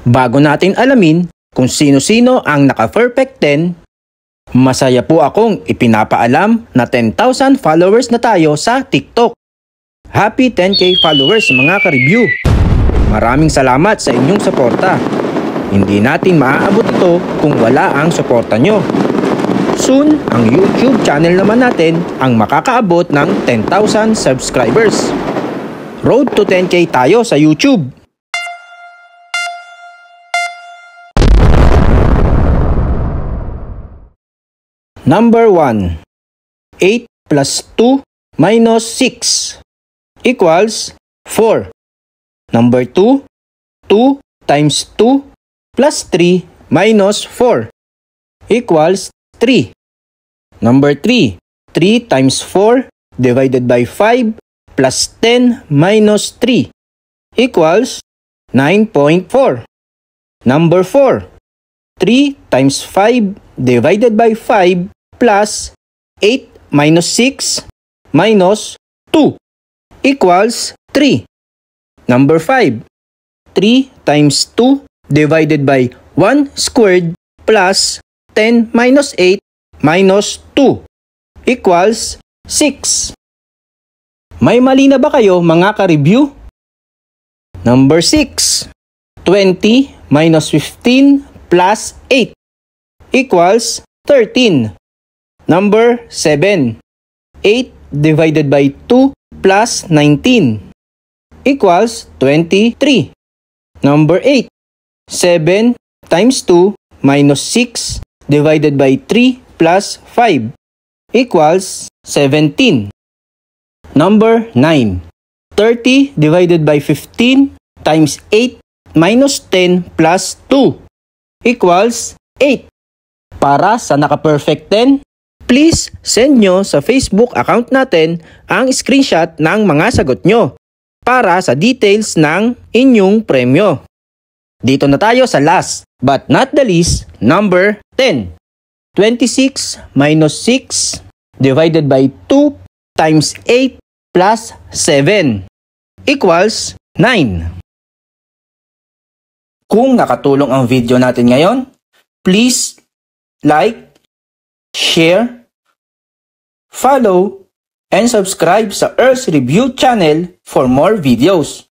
Bago natin alamin kung sino-sino ang naka-perfect 10, masaya po akong ipinapaalam na 10,000 followers na tayo sa TikTok. Happy 10K followers mga ka-review! Maraming salamat sa inyong suporta. Hindi natin maaabot ito kung wala ang suporta nyo. Soon, ang YouTube channel naman natin ang makakaabot ng 10,000 subscribers. Road to 10K tayo sa YouTube! Number 1. 8 plus 2 minus 6 equals 4. Number 2. 2 times 2 plus 3 minus 4 equals 3. Number 3. 3 times 4 divided by 5 plus 10 minus 3 equals 9.4. Number 4. 3 times 5 divided by 5 plus 8 minus 6 minus 2 equals 3. Number 5. 3 times 2 divided by 1 squared plus 10 minus 8 minus 2 equals 6. May mali na ba kayo mga ka-review? Number 6. 20 minus 15 plus 8 equals 13. Number 7. 8 divided by 2 plus 19 equals 23. Number 8. 7 times 2 minus 6 divided by 3 plus 5 equals 17. Number 9. 30 divided by 15 times 8 minus 10 plus 2 equals 8. Para sa naka-perfect 10, please send nyo sa Facebook account natin ang screenshot ng mga sagot nyo para sa details ng inyong premyo. Dito na tayo sa last but not the least, number 10. 26 minus 6 divided by 2 times 8 plus 7 equals 9. Kung nakatulong ang video natin ngayon, please like, share, follow, and subscribe sa Earth's Review channel for more videos.